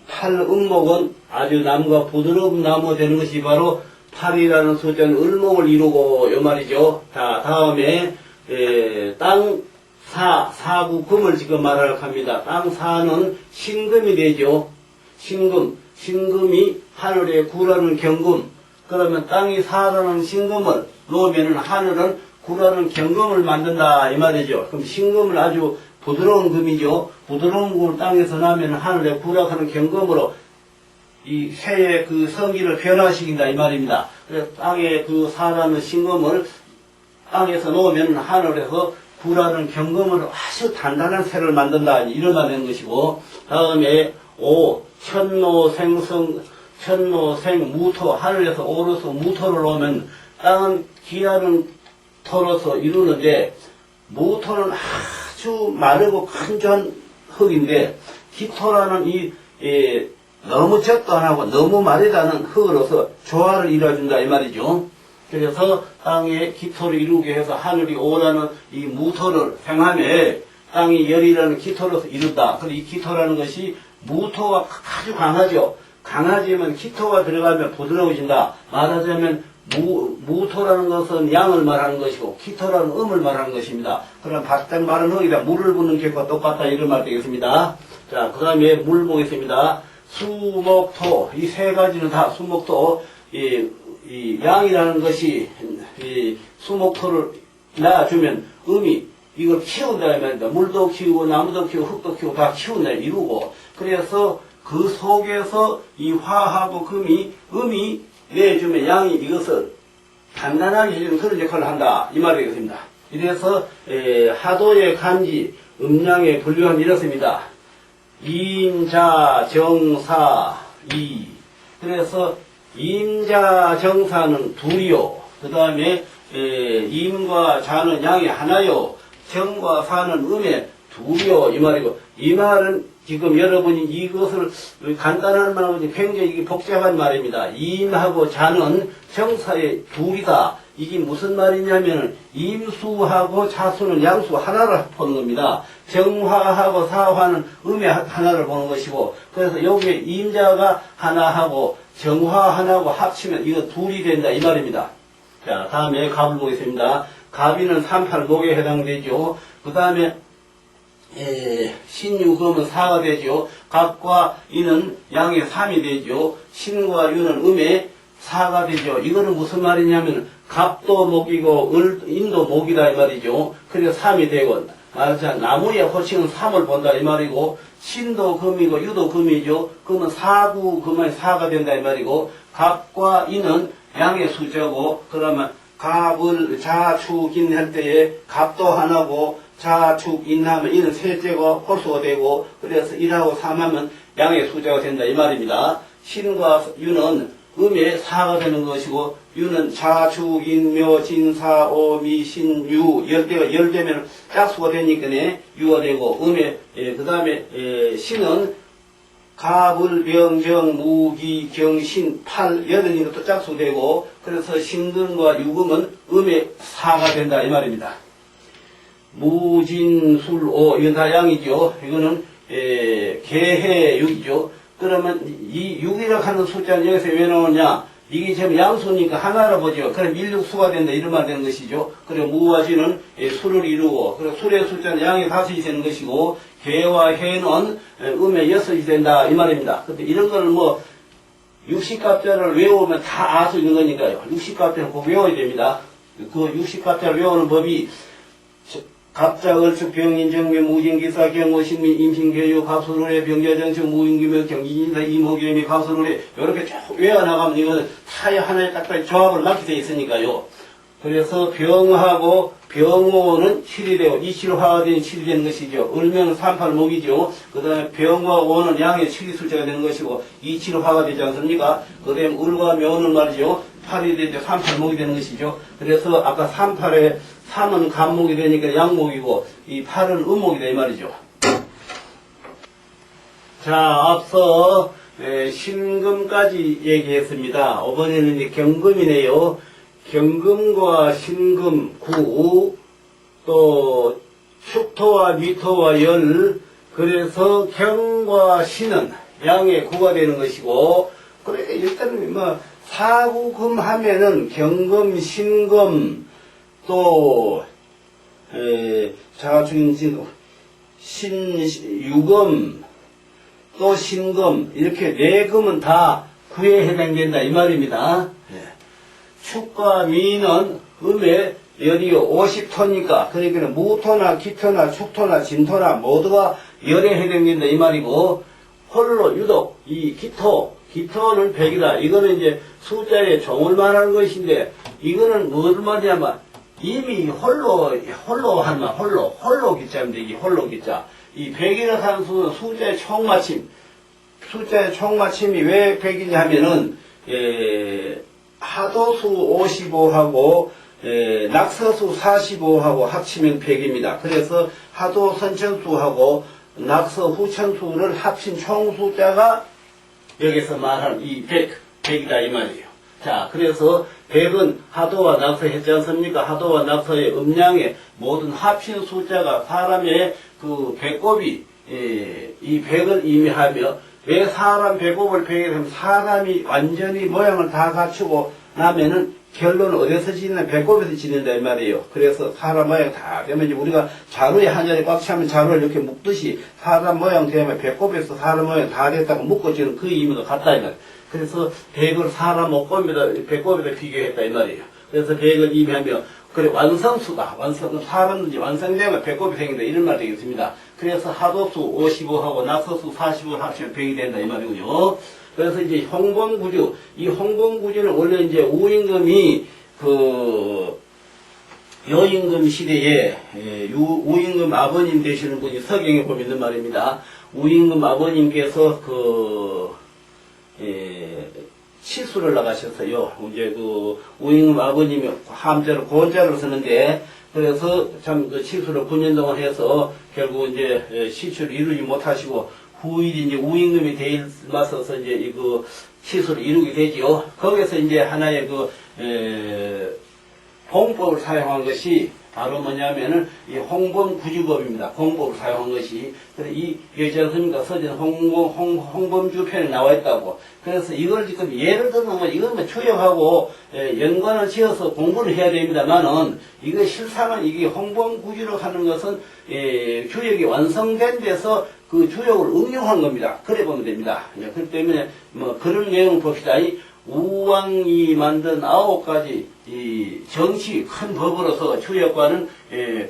8음목은 아주 나무가 부드러운 나무 되는 것이 바로 8이라는 숫자는 을목을 이루고 요 말이죠. 자, 다음에 땅 4구 금을 지금 말하려고 합니다. 땅 4는 신금이 되죠. 신금이 하늘의 구라는 경금. 그 그러면 땅이 사라는 신금을 놓으면은 하늘은 구라는 경금을 만든다 이 말이죠. 그럼 신금은 아주 부드러운 금이죠. 부드러운 금을 땅에서 나면 하늘에 구락하는 경금으로 이 새의 그 성기를 변화시킨다 이 말입니다. 그래서 땅에 그 사라는 신금을 땅에서 놓으면 하늘에서 구라는 경금으로 아주 단단한 새를 만든다 이런 되는 것이고, 다음에 천노생 무토, 하늘에서 오로서 무토를 놓으면 땅은 기하는 토로서 이루는데, 무토는 아주 마르고 건조한 흙인데 기토라는 너무 적도 안 하고 너무 마르지 않은 흙으로서 조화를 이루어준다 이 말이죠. 그래서 땅에 기토를 이루게 해서 하늘이 오라는 이 무토를 행함에 땅이 열이라는 기토로서 이룬다. 그리고 이 기토라는 것이 무토가 아주 강하죠. 강하지만 기토가 들어가면 부드러워진다. 말하자면 무토라는 것은 양을 말하는 것이고 기토라는 음을 말하는 것입니다. 그럼 바짝 마른 흙에다 물을 붓는 것과 똑같다 이런 말 되겠습니다. 자, 그 다음에 물 보겠습니다. 수목토, 이 세 가지는 다 수목토, 이 양이라는 것이 이 수목토를 낳아주면 음이 이걸 키운다 이 말입니다. 물도 키우고 나무도 키우고 흙도 키우고 다 키운다 이루고, 그래서 그 속에서 이 화하고 금이 음이 내주면 양이 이것을 단단하게 해주는 그런 역할을 한다 이 말이 되겠습니다. 이래서 하도의 간지 음양의 분류함이 이렇습니다. 임자정사 이, 그래서 임자정사는 둘이요, 그 다음에 임과 자는 양이 하나요, 정과 사는 음의 둘이요 이 말이고, 이 말은 지금 여러분이 이것을 간단한 말로 굉장히 복잡한 말입니다. 임하고 자는 정사의 둘이다. 이게 무슨 말이냐면 임수하고 자수는 양수 하나를 보는 겁니다. 정화하고 사화는 음의 하나를 보는 것이고, 그래서 여기에 임자가 하나하고 정화 하나하고 합치면 이거 둘이 된다 이 말입니다. 자, 다음에 갑을 보겠습니다. 갑이는 38목에 해당되죠. 그 다음에 신유금은 4가 되죠. 갑과 인은 양의 3이 되죠. 신과 유는 음의 4가 되죠. 이거는 무슨 말이냐면 갑도 목이고 인도 목이다 이 말이죠. 그래서 3이 되고, 말하자면 나무의 호칭은 3을 본다 이 말이고, 신도 금이고 유도 금이죠. 그러면 4구 금의 4가 된다 이 말이고, 갑과 인은 양의 숫자고, 그러면 갑을 자축인 할 때에 갑도 하나고 자축인하면 이는 셋째고 홀수가 되고, 그래서 1하고 3하면 양의 숫자가 된다 이 말입니다. 신과 유는 음의 4가 되는 것이고, 유는 자축인묘 진사오미신 유 열대가 열대면 짝수가 되니까 유가 되고, 음의 그 다음에 신은 갑을 병정 무기 경신 팔 여덟이니까 또 짝수되고, 그래서 신금과 유금은 음의 4가 된다 이 말입니다. 무진술오 이건 다 양이죠. 이거는 개해 6이죠. 그러면 이 6이라고 하는 숫자는 여기서 왜 나오냐? 이게 지금 양수니까 하나로 보죠. 그럼 일육수가 된다 이런 말 되는 것이죠. 그리고 무와 진은 수를 이루고, 그리고 술의 숫자는 양이 5이 되는 것이고, 개와 해는 음의 6이 된다 이 말입니다. 근데 이런 걸 뭐 60갑자를 외우면 다 알 수 있는 거니까요. 60갑자를 꼭 외워야 됩니다. 그 60갑자를 외우는 법이 갑자, 얼축, 병인, 정묘, 무진기사, 경호, 신민, 임신교육, 갑수로래, 병자정축, 무인기묘, 경진인사, 이모교미, 갑수로래 이렇게 쭉 외워나가면 이거는 타의 하나의 딱딱 조합을 맞게 되어 있으니까요. 그래서 병하고 병호는 7이 되고, 이칠화가 되는 7이 되는 것이죠. 을명은 38목이죠. 그 다음에 병과 오는 양의 7이 숫자가 되는 것이고, 이칠화가 되지 않습니까? 그 다음에 을과 묘는 말이죠. 8이 되죠. 38목이 되는 것이죠. 그래서 아까 38에 3은 간목이 되니까 양목이고, 이 8은 음목이 돼, 이 말이죠. 자, 앞서 신금까지 얘기했습니다. 이번에는 이제 경금이네요. 경금과 신금, 구, 또 축토와 미토와 열, 그래서 경과 신은 양의 구가 되는 것이고, 그래 일단은 뭐 사구금 하면은 경금, 신금, 또 자중진, 신유금, 또 신금, 이렇게 네 금은 다 구에 해당된다 이 말입니다. 축과 미는 음의 열이 50토니까, 그러니까 무토나 기토나 축토나 진토나 모두가 열에 해당된다 이 말이고, 홀로 유독 이 기토는 100이다. 이거는 이제 숫자의 종을 말하는 것인데, 이거는 뭘 말이냐면 이미 홀로 기자입니다. 이게 홀로 기자. 이 100이라는 하는 수는 숫자의 총마침. 숫자의 총마침이 왜 100이냐 하면은, 하도수 55하고, 낙서수 45하고 합치면 100입니다. 그래서 하도 선천수하고 낙서 후천수를 합친 총 숫자가 여기서 말하는 이 100이다 이 말이에요. 자, 그래서 100은 하도와 낙서 했지 않습니까? 하도와 낙서의 음량의 모든 합친 숫자가 사람의 그 배꼽이 이 100을 의미하며, 왜 사람 배꼽을 100이라 하면 사람이 완전히 모양을 다 갖추고 나면은 결론은 어디서 지내냐? 배꼽에서 지낸다 이 말이에요. 그래서 사람 모양 다 되면 이제 우리가 자루에 한 자리 꽉 차면 자루를 이렇게 묶듯이 사람 모양 되면 배꼽에서 사람 모양 다 됐다고 묶어지는 그 의미도 같다 이 말이에요. 그래서 100을 사람 배꼽에다 비교했다 이 말이에요. 그래서 100을 의미하며, 그래 완성수다. 사람은 완성되면 배꼽이 생긴다 이런 말 되겠습니다. 그래서 하도수 55하고 낙서수 45를 합치면 100이 된다 이 말이고요. 그래서 이제 홍범구주, 이 홍범구주는 원래 이제 우임금이 여임금 시대에 우임금 아버님 되시는 분이 서경에 보면 있는 말입니다. 우임금 아버님께서 치수를 나가셨어요. 이제 우임금 아버님이 함자로 고자를 쓰는데, 그래서 참 치수를 9년 동안 해서 결국 이제 시추를 이루지 못하시고 후일이 이제 우임금이 대일 맞서서 이제 치수를 이루게 되지요. 거기서 이제 하나의 공법을 사용한 것이 바로 뭐냐면은 이 홍범구주법입니다. 공법을 사용한 것이. 그래서 이 여지 않습니까? 서전 홍범주 편에 나와 있다고. 그래서 이걸 지금 예를 들면 이건 추역하고 연관을 지어서 공부를 해야 됩니다만은, 이거 실상은 이게 홍범구주로 하는 것은 주역이 완성된 데서 그 주역을 응용한 겁니다. 그래 보면 됩니다. 그렇기 때문에 그런 내용 봅시다. 이 우왕이 만든 9가지 이 정치 큰 법으로서 주역과는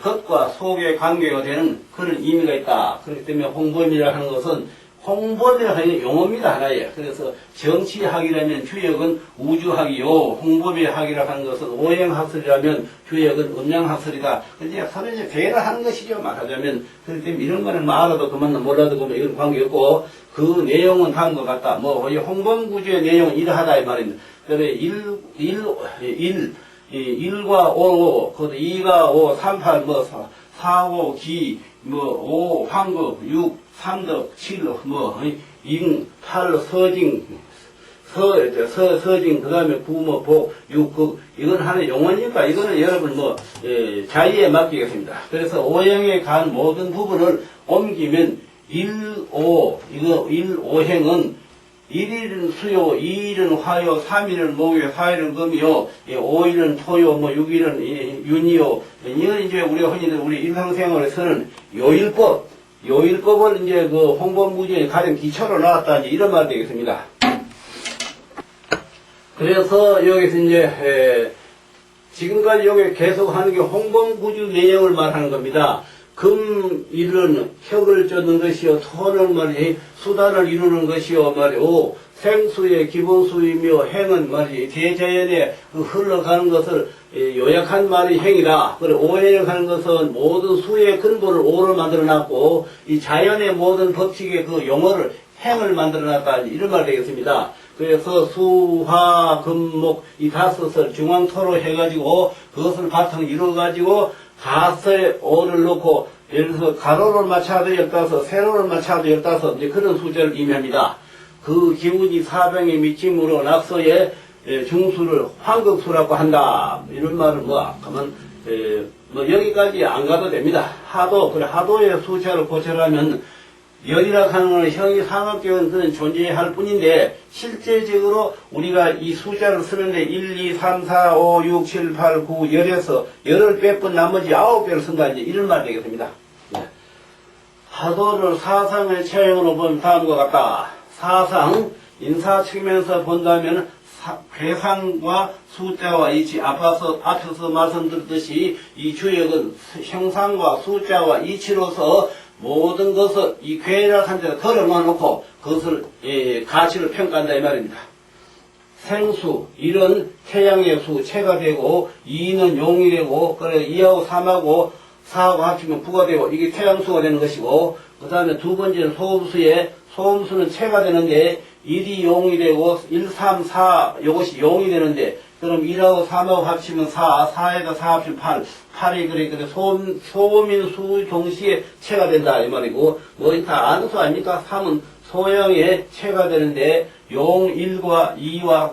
겉과 속의 관계가 되는 그런 의미가 있다. 그렇기 때문에 홍범이라 하는 것은 홍범이라 하는 용어입니다. 하나예요. 그래서 정치학이라면 주역은 우주학이요, 홍범의학이라 하는 것은 오행학설이라면 주역은 음양학설이다. 근데 서로 이제 대화를 하는 것이죠. 말하자면. 그렇기 때문에 이런 거는 알아도 그만 몰라도 그만 이건 관계없고, 그 내용은 다음과 같다. 이 홍범구주의 내용은 이러하다 이 말입니다. 그다음에 1과 5, 2가 5, 3, 8, 4, 5, 기, 5, 황급, 6, 3덕, 7, 잉, 8, 서징, 서징, 그 다음에 구, 복, 6, 극, 이건 하나의 용어니까, 이거는 여러분 자의에 맡기겠습니다. 그래서 오행에 간 모든 부분을 옮기면 1, 5행은 1일은 수요, 2일은 화요, 3일은 목요, 4일은 금요, 5일은 토요, 6일은 윤이요. 이건 이제 우리가 흔히들 우리 일상생활에서는 요일법을 이제 홍범구주의 가장 기초로 나왔다, 이런 말 되겠습니다. 그래서 여기서 이제, 지금까지 여기 계속 하는 게 홍범구주 내용을 말하는 겁니다. 금일은 혁을 쫓는 것이요, 토는 말이 수단을 이루는 것이요 말이오, 생수의 기본수이며 행은 말이 대자연에 흘러가는 것을 요약한 말이 행이다. 그리고 오행하는 것은 모든 수의 근본을 오로 만들어놨고, 이 자연의 모든 법칙의 그 용어를 행을 만들어놨다, 이런 말 되겠습니다. 그래서 수, 화, 금, 목 이 5을 중앙토로 해가지고 그것을 바탕 이루어가지고 가설에 오를 놓고, 예를 들어서 가로를 맞춰도 15, 세로를 맞춰도 15, 이제 그런 숫자를 의미합니다. 그 기운이 사병에 미침으로 낙서의 중수를 황급수라고 한다. 이런 말은 가면 여기까지 안 가도 됩니다. 하도의 숫자를 고쳐라면 열이라 하는 것은 형이 상업계는 존재할 뿐인데, 실제적으로 우리가 이 숫자를 쓰는데 1, 2, 3, 4, 5, 6, 7, 8, 9, 10에서 열을 빼뿐 나머지 9배를 쓴다, 이제 이런 말 되겠습니다. 네. 하도를 사상의 체형으로 보면 다음과 같다. 사상, 인사 측면에서 본다면 괴상과 숫자와 이치, 앞에서 말씀드렸듯이 이 주역은 형상과 숫자와 이치로서 모든 것을 이 괴락한 데다 덜어놓고 그것을 가치를 평가한다 이 말입니다. 생수, 이런 태양의 수, 체가 되고, 2는 용이 되고, 그래 2하고 3하고 4하고 합치면 부가 되고, 이게 태양수가 되는 것이고, 그 다음에 두 번째는 소음수는 체가 되는데, 1이 용이 되고, 1, 3, 4, 이것이 용이 되는데, 그럼 1하고 3하고 합치면 4에다 4 합치면 8이 그래, 소음인 수 동시에 체가 된다, 이 말이고, 뭐, 다 아는 수 아닙니까? 3은 소형의 체가 되는데, 용 1과 2와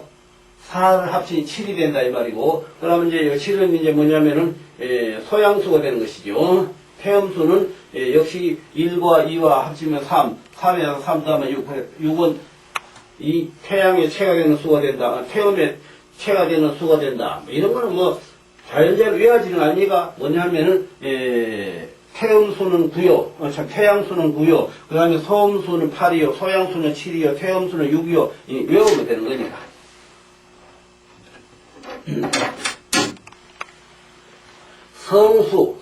4를 합치니 7이 된다, 이 말이고, 그러면 이제 7은 이제 뭐냐면은, 소양수가 되는 것이죠. 태음수는 역시 1과 2와 합치면 3에서 3 다음에 6은 이 태양의 체가 되는 수가 된다. 태음의 체가 되는 수가 된다. 이런 거는 뭐 자연재로 외워지는 거 아니가? 뭐냐면은 태음수는 9요, 태양수는 9요, 그 다음에 소음수는 8이요, 소양수는 7이요, 태음수는 6이요, 외우면 되는 거니까.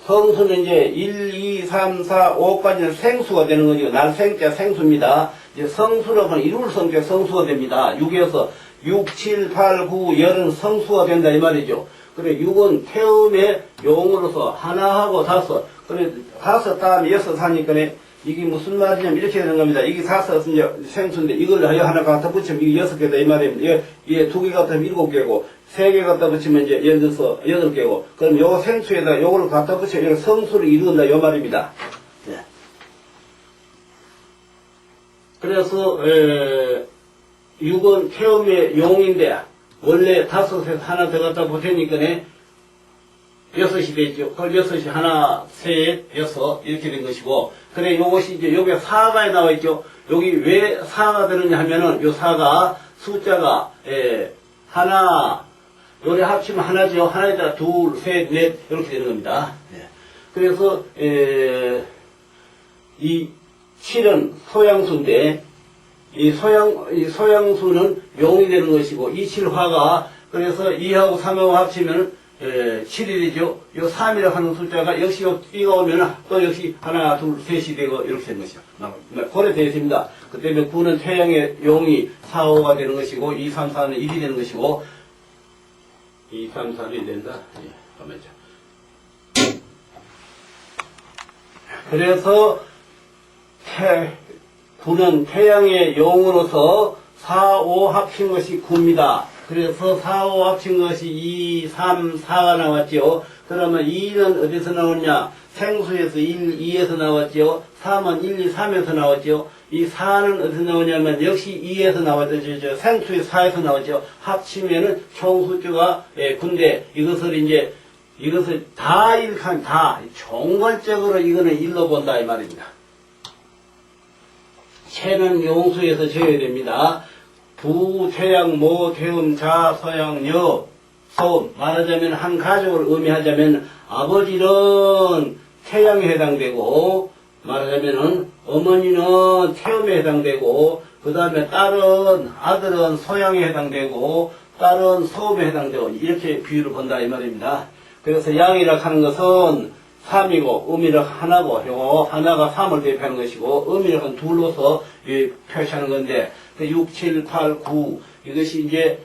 성수는 이제 1, 2, 3, 4, 5까지는 생수가 되는 거죠. 날생자 생수입니다. 이제 성수라고 하는 이룰 성자 성수가 됩니다. 6에서 6, 7, 8, 9, 10은 성수가 된다 이 말이죠. 그래 6은 태음의 용으로서 하나하고 5, 그래 5 다음에 6 하니까 이게 무슨 말이냐면 이렇게 되는 겁니다. 이게 5은 이제 생수인데 이걸 하나 갖다 붙이면 이게 6개다 이 말입니다. 이게 2개 갖다 붙이면 7개고 3개 갖다 붙이면 이제 예를 들어서 8개고 그럼 요 생수에다 요걸 갖다 붙이면 성수를 이룬다 이 말입니다. 네. 그래서 6은 태음의 용인데 원래 5에서 하나 더 갖다 붙으니까 6이 됐죠. 그걸 6이 하나, 셋, 6 이렇게 된 것이고 그래 요것이 이제 여기 4가 나와 있죠. 여기 왜 4가 되느냐 하면은 요 4가 숫자가 하나 요래 합치면 하나죠. 하나에다가 둘, 셋, 넷 이렇게 되는 겁니다. 그래서 이 7은 소양수인데 이 소양수는 용이 되는 것이고 이 7화가 그래서 2하고 3하고 합치면 7이 되죠. 이 3이라고 하는 숫자가 역시 이가 오면 또 역시 하나, 둘, 셋이 되고 이렇게 되는 것이죠. 그래 되어 있습니다. 그 때문에 9는 태양의 용이 4, 5가 되는 것이고 2, 3, 4는 1이 되는 것이고 2, 3, 4는 1이 된다. 잠깐만요. 그래서 9는 태양의 용으로서 4, 5 합친 것이 9입니다. 그래서 4, 5 합친 것이 2, 3, 4가 나왔죠. 그러면 2는 어디서 나오냐? 생수에서 1, 2에서 나왔죠. 3은 1, 2, 3에서 나왔죠. 이 4는 어디서 나오냐면 역시 2에서 나왔죠. 생수에 4에서 나왔죠. 합치면은 총 숫자가 9인데 이것을 다 일칸 다 총괄적으로 이거는 일로 본다 이 말입니다. 체는 용수에서 재야 됩니다. 부, 태양, 모, 태음, 자, 서양, 여, 소음. 말하자면 한 가족을 의미하자면 아버지는 태양에 해당되고 말하자면은 어머니는 태음에 해당되고 그 다음에 딸은 아들은 소양에 해당되고 딸은 소음에 해당되고 이렇게 비유를 본다 이 말입니다. 그래서 양이라 하는 것은 3이고 음이라 하나고 요 하나가 3을 대표하는 것이고 음이라 는 둘로서 표시하는 건데 6, 7, 8, 9 이것이 이제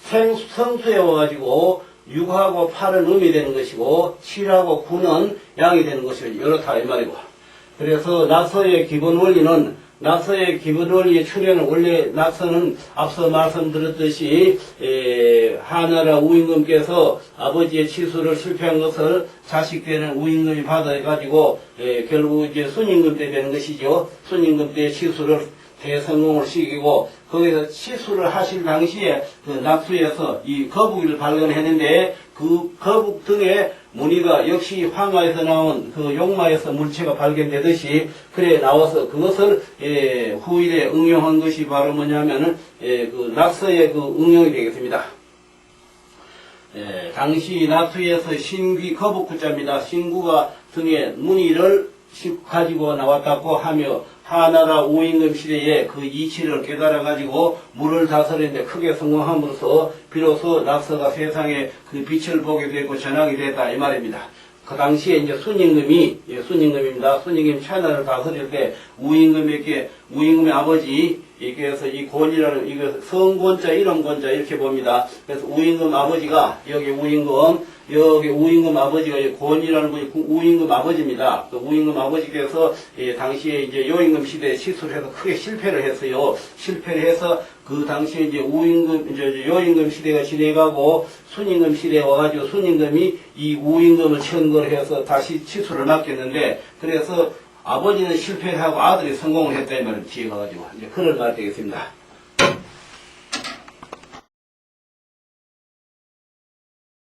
성수에 와가지고 6하고 8은 음이 되는 것이고 7하고 9는 양이 되는 것이고 이렇다 이 말이고 그래서 낙서의 기본 원리의 출현은 원래 낙서는 앞서 말씀드렸듯이 하나라 우임금께서 아버지의 치수를 실패한 것을 자식 되는 우임금이 받아가지고 결국 이제 순임금 때 되는 것이죠. 순임금 때 치수를 대성공을 시키고 거기서 치수를 하실 당시에 그 낙수에서 이 거북이를 발견했는데 그 거북 등에 무늬가 역시 황하에서 나온 그 용마에서 물체가 발견되듯이 그래 나와서 그것을 후일에 응용한 것이 바로 뭐냐면은 그 낙서의 그 응용이 되겠습니다. 당시 낙수에서 신귀 거북구자입니다. 신구가 등에 무늬를 가지고 나왔다고 하며 하나라 우임금 시대에 그 이치를 깨달아 가지고 물을 다스리는데 크게 성공함으로써 비로소 낙서가 세상에 그 빛을 보게 되고 전하게 됐다 이 말입니다. 그 당시에 이제 순임금이, 순임금입니다. 순임금 천하를 다스릴 때 우임금에게, 우임금의 아버지, 그래서 이 권이라는, 이거 성권자, 이름권자 이렇게 봅니다. 그래서 우임금 아버지가, 여기 우임금 아버지가 권이라는 분이 우임금 아버지입니다. 그 우임금 아버지께서 당시에 이제 요임금 시대에 시술해서 크게 실패를 했어요. 실패를 해서 그 당시에 이제 요임금 시대가 지내가고 순임금 시대에 와가지고 순임금이 이 우임금을 천거를 해서 다시 치수를 맡겼는데, 그래서 아버지는 실패를 하고 아들이 성공을 했다 이 말을 뒤에 가가지고 이제 그럴 말 되겠습니다.